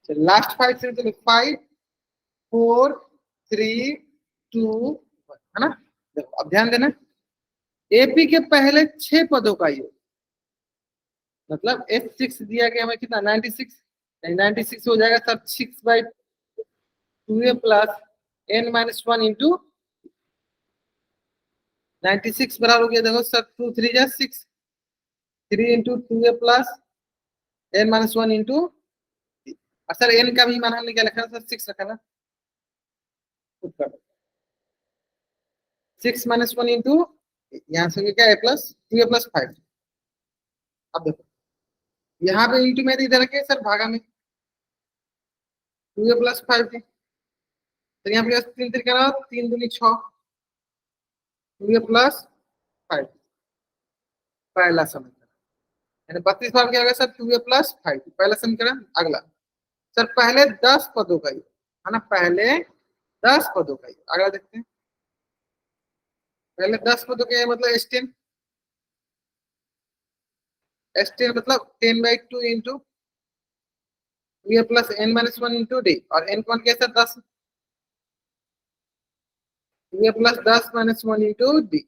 लास्ट 5 सेकंड, चलो 5 4 3 2 है ना। देखो अब ध्यान देना, एपी के पहले 6 पदों का योग, मतलब F6 दिया गया हमें कितना, 96। 96 हो जाएगा sir 6/2a plus n-1 into 96 बराबर हो गया, देखो सर 2 3 जा 6, 3 into 2a plus n-1 into, sir n का भी मान हमने क्या रखा, सर 6 रखा ना, 6-1 इंटू, यहाँ से क्या है प्लस 2a+5। अब देखो यहाँ पे इंटू में इधर के सर भागा में 2a+5 थे, तो यहाँ पे 3 3 3 दूनी 6, 2a+5, पहला समीकरण। यानी 32 बार क्या होगा सर 2a+5, पहला समीकरण। अगला सर पहले 10 पदों का योग, है ना, पहले 10 पदों का योग। अगला देखते हैं, पहले 10 पदों का मतलब S10 मतलब 10/2 इंटू ए प्लस n-1 इंटू डी, और n कौन कैसा 10, ए प्लस 10-1 इंटू डी।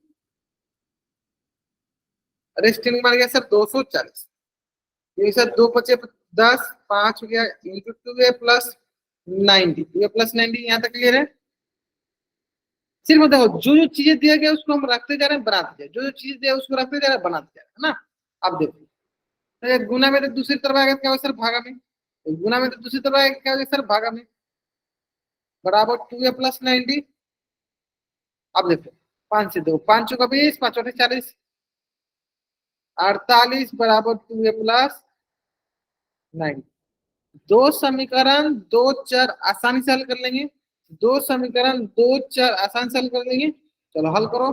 रेस्टिंग मार गया सर 240, ये सर 2 × 5 = 10, 5 हो गया इंटू 2a+90, 2a+90 यहाँ तक क्लियर है। सिर्फ देखो जो जो चीजें दिया गया उसको हम रखते जा रहे हैं, बनाते जा रहे हैं, जो जो चीज दिया उसको रखते जा रहे हैं, बनाते जा रहे हैं, है ना। अब देखो तो ये गुना में तो दूसरी तरफ आएगा क्या होगा सर, भागा में। तो गुना में तो दूसरी तरफ आएगा क्या होगा सर, भागा में, बराबर 2a+90। अब देखो 5 से 2, 5 × 5 = 20, 5 × 8 = 40, 48 बराबर 2a+90। दो समीकरण दो चर आसानी से हल कर लेंगे, दो समीकरण दो चर आसानी से हल कर लेंगे। चलो हल करो।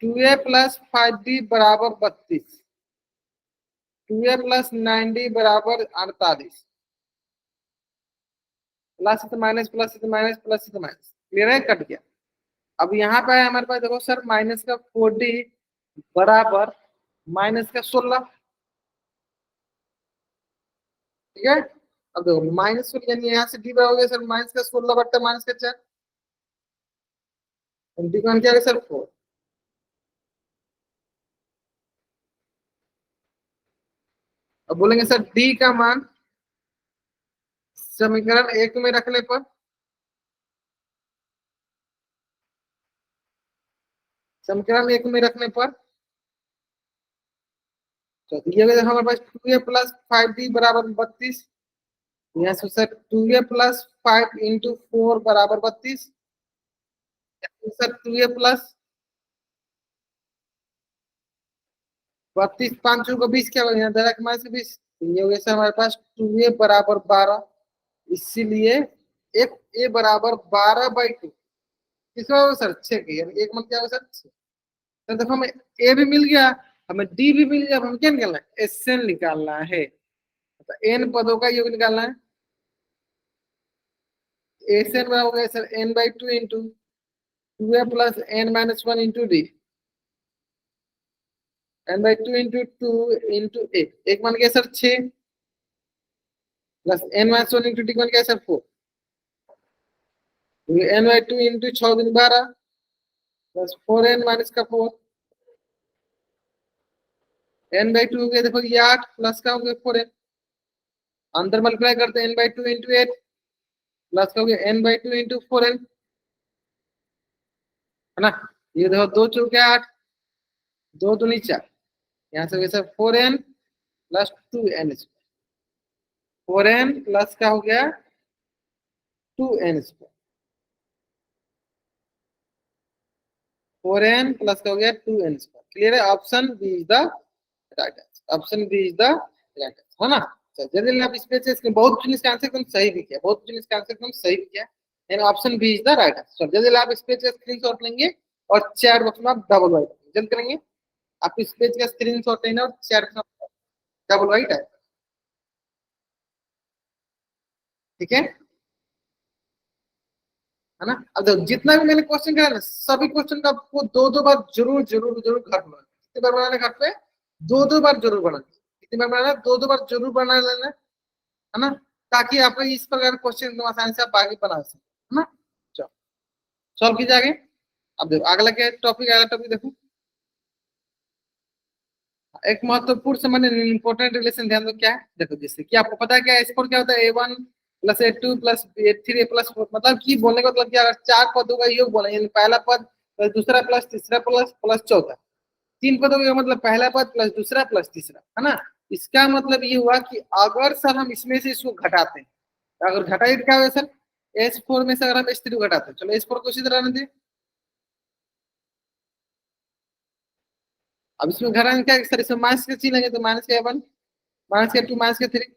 2a प्लस 5d बराबर 32, 2a प्लस 9d बराबर 48, प्लस से माइनस, प्लस से माइनस, प्लस से माइनस, क्लियर है, कट गया। अब यहाँ पे है हमारे पास, देखो सर माइनस का 4d बराबर माइनस का 16, ठीक है। अब देखो माइनस यानी यहाँ से डी बराबर हो गया सर माइनस का 16 बट्टा माइनस का 4, डी का क्या है सर 4। अब बोलेंगे सर डी का मान समीकरण 1 में रखने पर, समीकरण 1 में रखने पर तो ये हमारे पास 2a प्लस 5d बराबर 32, यहाँ से सर 2a प्लस 5 इंटू 4 बराबर 32, सर 2a प्लस 32 5 को 20 क्या होगा, डायरेक्ट माइनस 20, ये हो गया सर हमारे पास 2a बराबर 12, इसीलिए एक a बराबर 12/2 किस होगा सर 6 के, यानी एक मतलब क्या होगा सर 6। तो देखो हमें a भी मिल गया, हमें d भी मिल गया, अब हमें क्या निकालना है, SN निकालना है, तो n पदों का योग निकालना है। SN बराबर होगा sir n/2 into 2a plus n minus 1 into d, n/2 into 2 into a, एक मान गया sir 6 plus n minus 1 into d मान गया सर 4, n/2 इंटू 6 दिन 12 प्लस 4n माइनस का 4, n/2 हो गया, देखो ये 8 प्लस का हो गया 4n, अंदर मल्टीप्लाई करते हैं n/2 इंटू 8 प्लस का हो गया n/2 इंटू 4n, है ना। ये देखो 2 चौके 8, 2 दूनी 4, यहाँ से हो गया sir 4n plus 2n, 4n plus का हो गया 2n स्क्वायर, 4n प्लस का हो गया 2n स्क्वायर, क्लियर है। Option B is the right answer, option B is the right answer, है ना। जनरली आप इस पे से इसके बहुत कुछ इसका आंसर एकदम सही भी किया, बहुत कुछ इसका आंसर एकदम सही भी किया, यानी option B is the right answer. Generally आप इस पे से स्क्रीनशॉट लेंगे और चैट बॉक्स में आप डबल राइट जल्द करेंगे, आप इस पेज का स्क्रीनशॉट लेना और चैट में डबल राइट है, ठीक है ना। अब देखो जितना भी मैंने क्वेश्चन किया ना, सभी क्वेश्चन का आपको 2-2 बार जरूर जरूर जरूर घर बनाना, कितनी बार बनाना घर पे, 2-2 बार जरूर बनाना, कितनी बार बनाना, 2-2 बार जरूर बना लेना, है ना, ताकि आपको इस प्रकार क्वेश्चन एकदम आसानी से आप आगे बना सकें, है ना। चलो सॉल्व कीजिए आगे। अब देखो अगला क्या टॉपिक, अगला टॉपिक देखो, एक महत्वपूर्ण संबंध इंपॉर्टेंट रिलेशन, ध्यान दो क्या है, देखो जैसे कि आपको पता है क्या स्कोर क्या होता है, A1 plus A2 plus A3 plus 4, मतलब कि बोलने का मतलब क्या, अगर 4 पदों का योग बोले, यानी पहला पद प्लस दूसरा प्लस तीसरा प्लस प्लस चौथा, 3 पदों का मतलब पहला पद प्लस दूसरा प्लस तीसरा, है ना। इसका मतलब ये हुआ कि अगर सर हम इसमें से इसको घटाते हैं, तो अगर घटाए तो क्या होगा सर, S4 में से अगर हम S3 को घटाते हैं, चलो S4 को इसी तरह रहने दें। अब इसमें घटाने क्या सर, इसमें माइनस का चिन्ह है, तो माइनस का A1 माइनस का 2 माइनस का 3,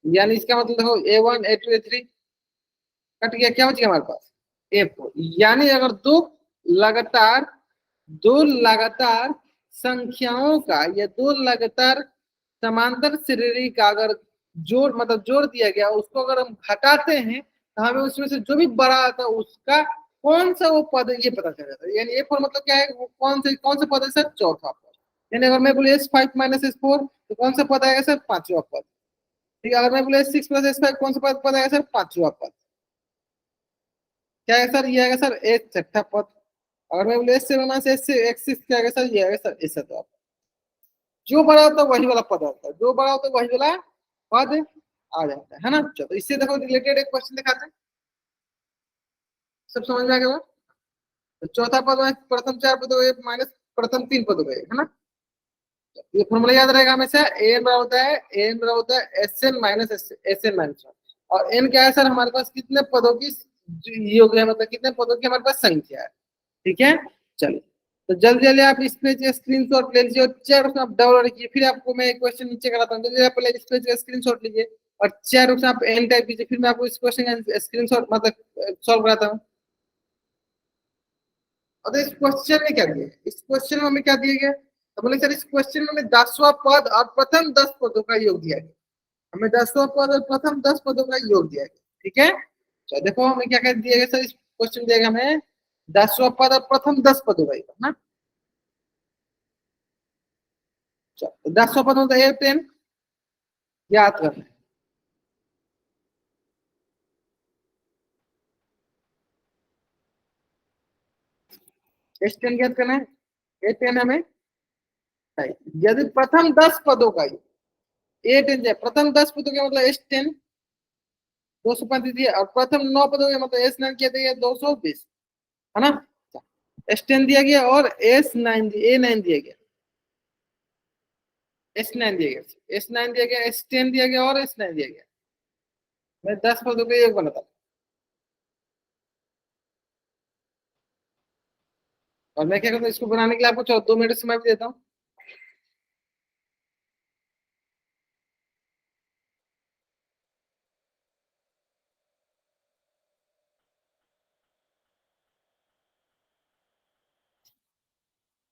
यानी इसका मतलब देखो A1 A2 A3 कट गया, क्या बच गया हमारे पास A4, यानी अगर लगातार दो लगातार संख्याओं का या दो लगातार समांतर श्रेणी का अगर जोड़ मतलब जोड़ दिया गया, उसको अगर हम घटाते हैं तो हमें उसमें से जो भी बड़ा आता है उसका कौन सा वो पद है ये पता चल जाता है, यानी A4 मतलब क्या है, वो कौन सा पद है सर, चौथा पद, यानी अगर मैं बोले S5 माइनस S4 तो कौन सा पद आएगा सर, पांचवा पद, ठीक है। अगर मैं बोले S6 प्लस S5 कौन सा पद आएगा सर, पांचवा पद, क्या है सर, ये आएगा सर एक छठा पद। अगर मैं बोले S7 माइनस S6 क्या आएगा सर, ये आएगा सर इस पद, जो बड़ा होता है वही वाला पद आता है, जो बड़ा होता है वही वाला पद आ जाता है ना। चलो इससे देखो रिलेटेड एक क्वेश्चन दिखाते हैं, सब समझ में आ गया। तो चौथा पद में प्रथम 4 पद हो गए माइनस प्रथम 3 पद हो गए, है ना। ये फॉर्मूला याद रहेगा हमेशा, एन बराबर होता है s n minus s n minus 1, और एन क्या है सर, हमारे पास कितने पदों की योग है, मतलब कितने पदों की हमारे पास संख्या है, ठीक है। चलिए तो जल्दी जल्दी आप इस पेज का स्क्रीनशॉट ले लीजिए और चैट में आप डाउनलोड कीजिए, फिर आपको मैं एक क्वेश्चन नीचे कराता हूँ, जल्दी आप पहले इस पेज का स्क्रीनशॉट लीजिए और चैट में आप एन टाइप कीजिए, फिर मैं आपको इस क्वेश्चन का स्क्रीनशॉट मतलब सॉल्व कराता हूँ। और इस क्वेश्चन में क्या दिया है, इस क्वेश्चन में हमें क्या दिया गया, तो बोले सर इस क्वेश्चन में हमें 10वां पद और प्रथम 10 पदों का योग दिया गया, हमें 10वां पद और प्रथम 10 पदों का योग दिया गया। ठीक है, तो देखो हमें क्या क्या दिया गया सर, इस क्वेश्चन दिया गया हमें 10वां पद और प्रथम 10 पदों का योग ना। 10वां पद होता है 10, याद करना है। S10 याद करना है, A10 हमें यदि प्रथम 10 पदों का योग, A10 जाए प्रथम 10 पदों का मतलब S10 235 दिया, और प्रथम 9 पदों का मतलब S9 क्या दिया 220, है ना। S10 दिया गया और S9 A9 दिया गया, S9 दिया गया, S9 दिया गया, S10 दिया गया और S9 दिया गया। मैं 10 पदों का योग बनाता हूँ, और मैं क्या करता हूँ, इसको बनाने के लिए आपको 2 मिनट समय भी देता हूँ।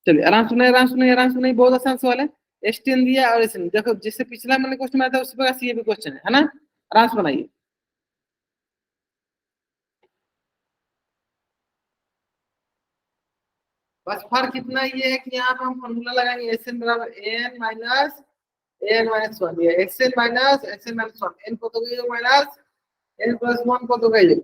चलिए आराम सुनिए, आराम सुनिए, आराम सुनिए, बहुत आसान सवाल है। S10 दिया और S9, देखो जिससे पिछला मैंने क्वेश्चन आया था उसी प्रकार से ये भी क्वेश्चन है ना। आराम से बनाइए। बस फर्क इतना ही है कि यहाँ पे हम फॉर्मूला लगाएंगे, Sn बराबर an-1, ये Sn-1 n को तो योग माइनस n+1 को तो योग।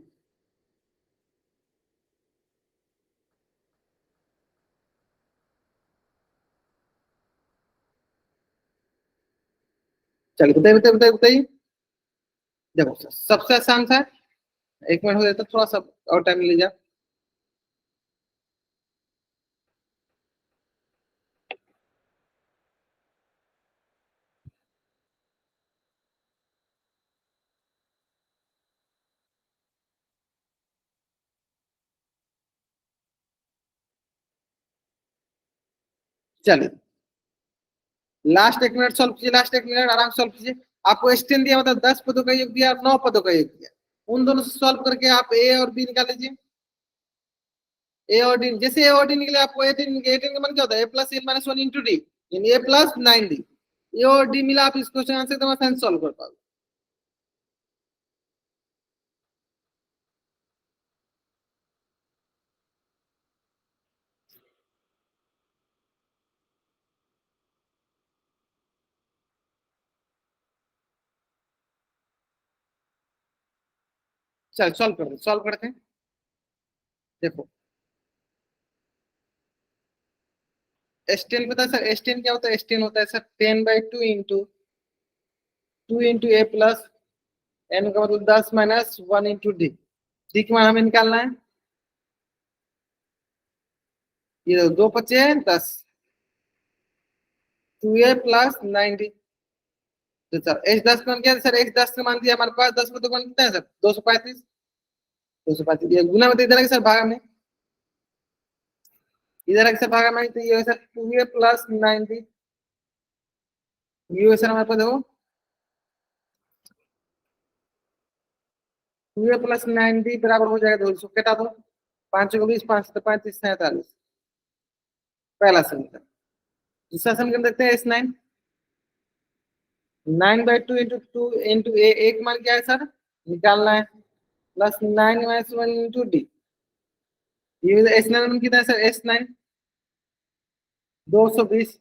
चलिए बताइए बताइए बताइए बताइए। देखो सबसे आसान था, 1 मिनट हो जाता, थोड़ा सा और टाइम ले जाए। चलिए लास्ट 1 मिनट सॉल्व कीजिए, लास्ट 1 मिनट आराम से सॉल्व कीजिए। आपको S10 दिया मतलब 10 पदों का योग दिया और 9 पदों का योग दिया, उन दोनों से सॉल्व करके आप A और B निकाल लीजिए। ए और डी, जैसे ए और डी निकले आपको 18 का मान क्या होता है, A+n-1 इंटू डी, यानी A+9D। ए और डी मिला, आप इस क्वेश्चन आंसर एकदम आसान सॉल्व कर पाओगे। चल सॉल्व करते हैं। देखो S10 पता है सर, S10 क्या होता है, S10 होता है सर 10/2 इंटू 2 इंटू A+n का मतलब 10-1 इंटू डी। डी की मान हमें निकालना है, ये 2×5 = 10, 2A+9D। तो सर H10 का मान क्या है सर, H10 का मान दिया हमारे पास, 10 में तो मान कितना है सर 235, 235 ये गुना में तो इधर है सर भागा में, इधर एक से भागा में, तो ये सर 2A+9D, ये सर हमारे पास देखो 2A+9D बराबर हो जाएगा 200, घटा दो 5 को 20, 5 तो 35, 47, पहला समीकरण। दूसरा समीकरण देखते हैं S9, 9/2 इंटू ए, एक मान क्या है सर निकालना है, +9-1 इंटू डी। ये S9 मान कितना है सर, S9 220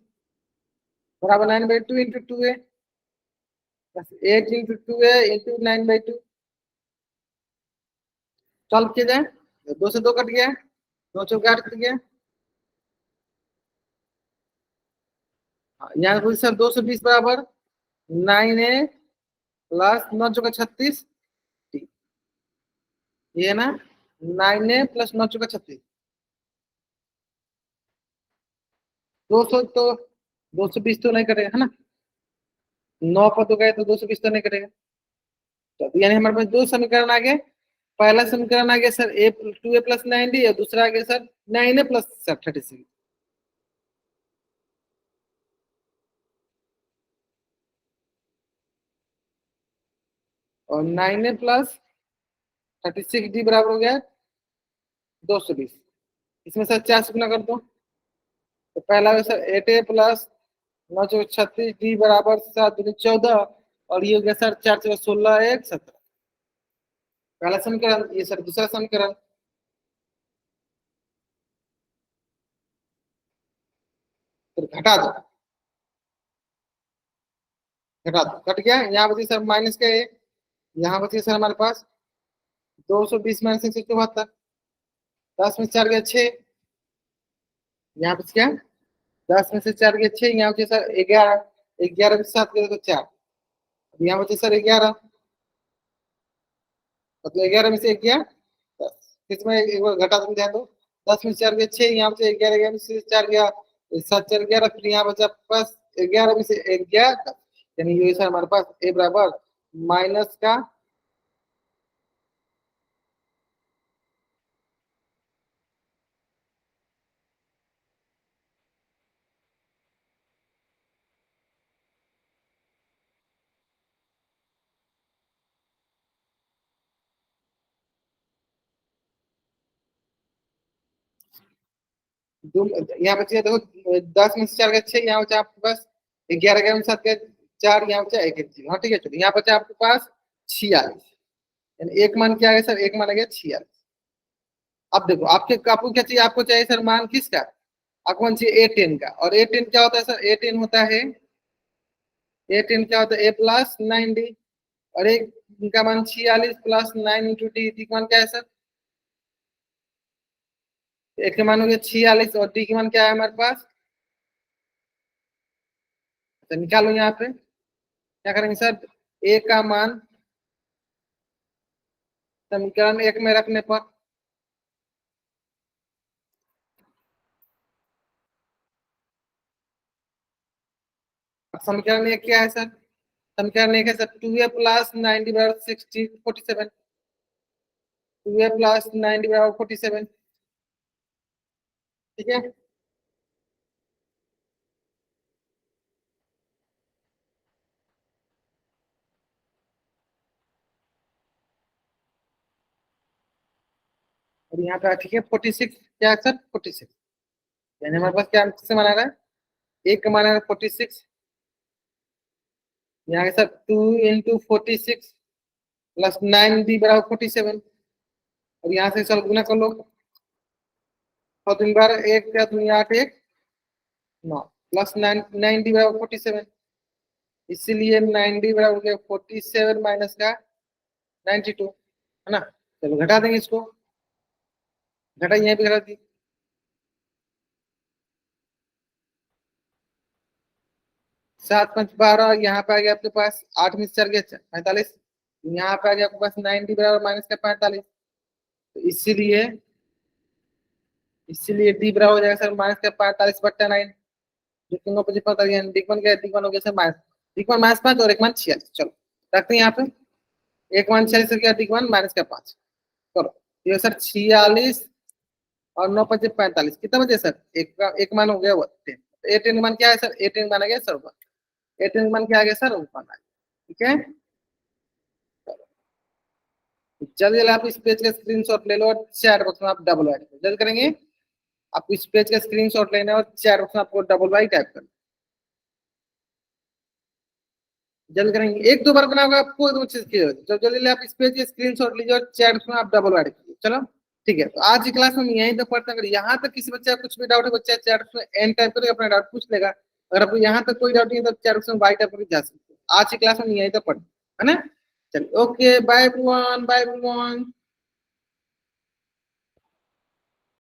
बराबर 9/2 into 2A +8 into 2A into 9/2। Solve किया जाए, 2 से 2 कट गया, 2 चौके 8 कट गया। यहाँ पर सर 220 बराबर 9A प्लस 9 चौका 36, ये ना 9A प्लस 9 चौका 36, 200 तो 220 तो नहीं कटेगा है ना, 9 पर तो गए तो 220 तो नहीं कटेगा। तो यानी हमारे पास दो समीकरण आ गए, पहला समीकरण आ गया सर ए 2A+9D और दूसरा आ गया सर 9A प्लस 36। और 9A प्लस 36D बराबर हो गया 220। इसमें सर 4 से गुना कर दो। तो पहला है सर 8a प्लस 9 36 डी बराबर 7 दूनी 14 और ये हो गया सर 4 4 16 1 17। पहला समीकरण, ये सर दूसरा समीकरण। फिर घटा दो, घटा दो, कट गया। यहाँ बची सर माइनस का ए, यहाँ बची सर हमारे पास 220 माइनस 174, 10 में 4 गया 6, यहाँ बच गया 10 में से 4 गया 6, यहाँ बचे सर 11, 11 में 7 गया तो 4, यहाँ बचे सर 11, मतलब 11 में से 1 गया 10, इसमें एक बार घटा तुम ध्यान दो, 10 में से 4 गया 6, यहाँ बचे 11, 11 में से 4 गया 7 4 11, फिर यहाँ बचा आपके पास 11 में से 1 गया 10, यानी ये सर हमारे पास ए बराबर माइनस का यहाँ बचे देखो 10 में से 4 गया 6, यहाँ बचा आपके पास 11, 11 में 7 गया 4, यहाँ बचा 1 1 0। हाँ ठीक है, चलो यहाँ बचा आपके पास 46, यानी एक मान क्या है सर, एक मान आ गया 46। अब देखो आपको क्या चाहिए, आपको चाहिए सर मान किसका, आपको मान चाहिए A10 का। और A10 क्या होता है सर, A10 होता है, A10 क्या होता है A प्लस 9D, और एक का मान 46 प्लस 9 इंटू डी का मान क्या है सर, एक का मान हो गया 46 और डी का मान क्या है हमारे पास। तो निकालो यहाँ पे, क्या करेंगे सर, ए का मान समीकरण 1 में रखने पर समीकरण 1 क्या है सर, समीकरण 1 है सर 2a प्लस 90 बराबर 60 47, 2a प्लस 90 बराबर 47, ठीक है। और यहाँ पे ठीक है 46 क्या है सर 46, यानी हमारे पास क्या से बना रहा है, एक का मान है 46, यहाँ के सर 2 इंटू 46 प्लस 9d बराबर 47, और यहाँ से सर गुना कर लो, और 3 बार 1 का 2 8 1 9 प्लस 9d बराबर 47, इसीलिए 9d बराबर हो गया 47 माइनस का 92, है ना। चलो घटा देंगे इसको, घटा यहाँ पे घटा दी, 7 5 12, यहाँ पे आ गया आपके पास 8 में से 4 गया 45, यहाँ पे आ गया आपके पास 90 बराबर माइनस का 45, तो इसीलिए इसीलिए डी बराबर हो जाएगा सर माइनस का 45 बट्टा 9, जो कि 9 5 45, दिक्वन क्या है, दिक्वन हो गया सर माइनस, दिक्वन माइनस 5 और एक मान 46, चलो रखते हैं यहाँ पे, एक मान 46 क्या दिक्वन माइनस का 5, करो ये सर 46 और 9 5 45 कितना बचे सर, एक मान हो गया 10, A10 मान क्या है सर, A10 मान आ गया सर 1, A10 मान क्या आ गया सर 1 आ गया, ठीक है। जल्दी जल्दी आप इस पेज का स्क्रीनशॉट ले लो और चैट बॉक्स में आप डबल वाइट जल्द करेंगे, आपको इस पेज का स्क्रीनशॉट लेना है और चैट बॉक्स में आपको डबल वाइट टाइप करना, जल्द करेंगे, एक दो बार बनाओगे आपको दो चीज की जल्दी जल्दी आप इस पेज का स्क्रीनशॉट लीजिए और चैट बॉक्स में आप डबल वाइट कीजिए, चलो ठीक है। तो आज की क्लास में यहीं तक पढ़ते हैं, अगर यहाँ तक किसी बच्चे का कुछ भी डाउट है बच्चा चैट बॉक्स में एन टाइप करके अपना डाउट पूछ लेगा, अगर आपको यहाँ तक कोई डाउट नहीं है तो चैट बॉक्स में वाइट टाइप करके जा सकते हो। आज की क्लास में यहीं तक पढ़ते है ना, चलिए okay bye everyone, bye everyone.